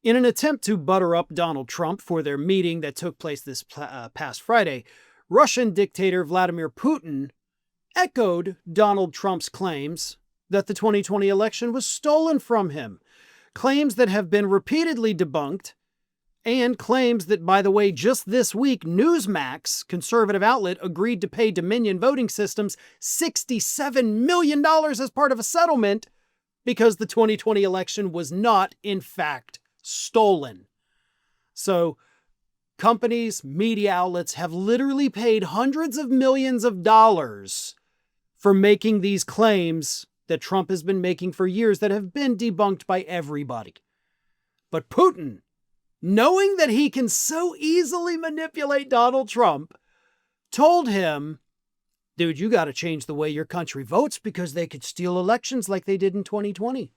In an attempt to butter up Donald Trump for their meeting that took place this past Friday, Russian dictator Vladimir Putin echoed Donald Trump's claims that the 2020 election was stolen from him, claims that have been repeatedly debunked, and claims that, by the way, just this week, Newsmax, conservative outlet, agreed to pay Dominion Voting Systems $67 million as part of a settlement because the 2020 election was not, in fact, stolen. So companies, media outlets have literally paid hundreds of millions of dollars for making these claims that Trump has been making for years that have been debunked by everybody. But Putin, knowing that he can so easily manipulate Donald Trump, told him, dude, you got to change the way your country votes because they could steal elections like they did in 2020.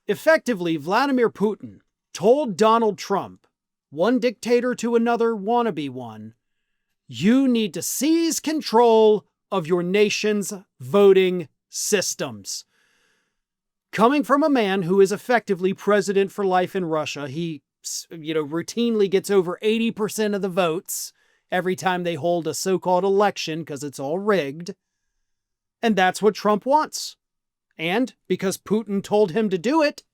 Effectively, Vladimir Putin told Donald Trump, one dictator to another wannabe one, you need to seize control of your nation's voting systems. Coming from a man who is effectively president for life in Russia, he routinely gets over 80% of the votes every time they hold a so-called election because it's all rigged. And that's what Trump wants. And because Putin told him to do it,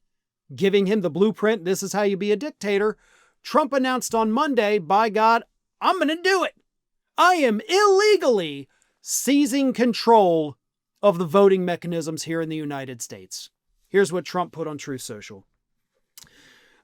giving him the blueprint, this is how you be a dictator, Trump announced on Monday, by God, I'm going to do it. I am illegally seizing control of the voting mechanisms here in the United States. Here's what Trump put on Truth Social.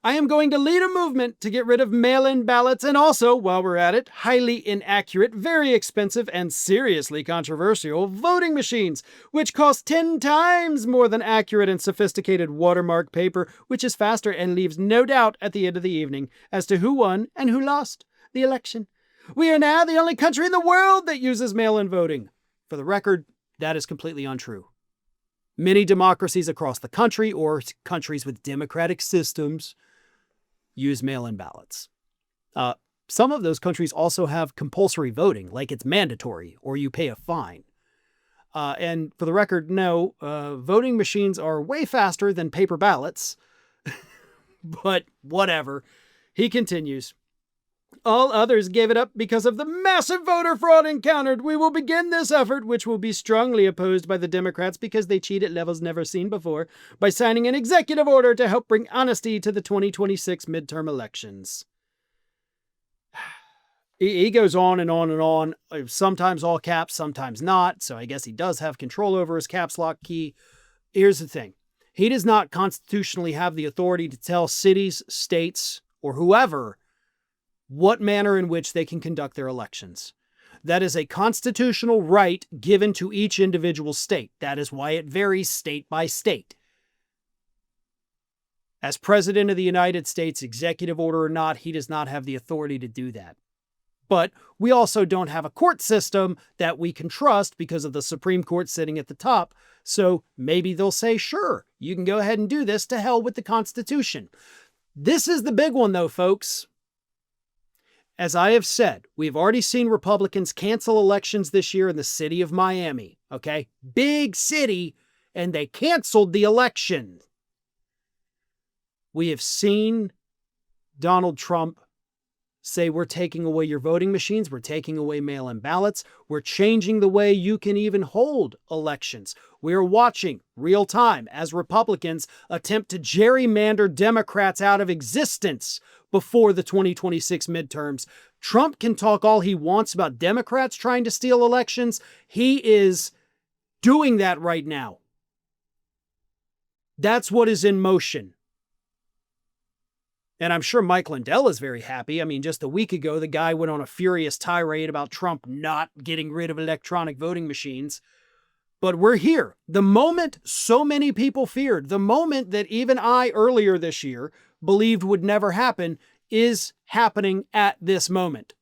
I am going to lead a movement to get rid of mail-in ballots and also, while we're at it, highly inaccurate, very expensive, and seriously controversial voting machines, which cost 10 times more than accurate and sophisticated watermark paper, which is faster and leaves no doubt at the end of the evening as to who won and who lost the election. We are now the only country in the world that uses mail-in voting. For the record, that is completely untrue. Many democracies across the country, or countries with democratic systems, use mail-in ballots. Some of those countries also have compulsory voting, like it's mandatory, or you pay a fine. And for the record, no, voting machines are way faster than paper ballots. But whatever. He continues. All others gave it up because of the massive voter fraud encountered. We will begin this effort, which will be strongly opposed by the Democrats because they cheat at levels never seen before, by signing an executive order to help bring honesty to the 2026 midterm elections. He goes on and on and on, sometimes all caps, sometimes not, so I guess he does have control over his caps lock key. Here's the thing. He does not constitutionally have the authority to tell cities, states, or whoever what manner in which they can conduct their elections. That is a constitutional right given to each individual state. That is why it varies state by state. As President of the United States, executive order or not, he does not have the authority to do that. But we also don't have a court system that we can trust because of the Supreme Court sitting at the top. So maybe they'll say, sure, you can go ahead and do this, to hell with the Constitution. This is the big one though, folks. As I have said, we've already seen Republicans cancel elections this year in the city of Miami, okay? Big city, and they canceled the election. We have seen Donald Trump say, we're taking away your voting machines, we're taking away mail-in ballots, we're changing the way you can even hold elections. We're watching real time as Republicans attempt to gerrymander Democrats out of existence before the 2026 midterms. Trump can talk all he wants about Democrats trying to steal elections. He is doing that right now. That's what is in motion. And I'm sure Mike Lindell is very happy. I mean, just a week ago, the guy went on a furious tirade about Trump not getting rid of electronic voting machines. But we're here. The moment so many people feared, the moment that even I earlier this year believed would never happen, is happening at this moment.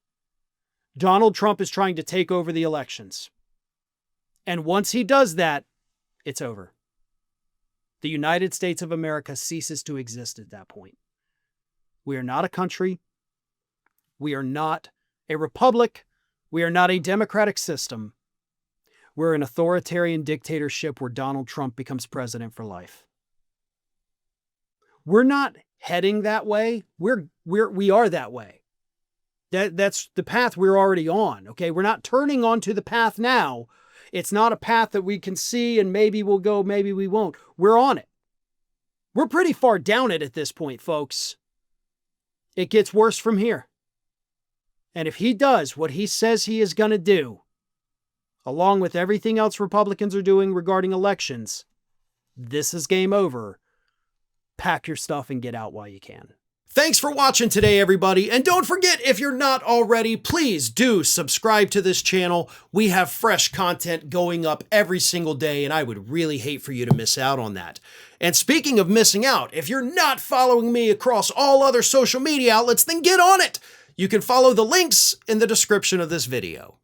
Donald Trump is trying to take over the elections. And once he does that, it's over. The United States of America ceases to exist at that point. We are not a country. We are not a republic. We are not a democratic system. We're an authoritarian dictatorship where Donald Trump becomes president for life. We're not heading that way, we are that way. That's the path we're already on, okay? We're not turning onto the path now. It's not a path that we can see and maybe we'll go, maybe we won't. We're on it. We're pretty far down it at this point, folks. It gets worse from here. And if he does what he says he is going to do, along with everything else Republicans are doing regarding elections, this is game over. Pack your stuff and get out while you can. Thanks for watching today, everybody. And don't forget, if you're not already, please do subscribe to this channel. We have fresh content going up every single day, and I would really hate for you to miss out on that. And speaking of missing out, if you're not following me across all other social media outlets, then get on it. You can follow the links in the description of this video.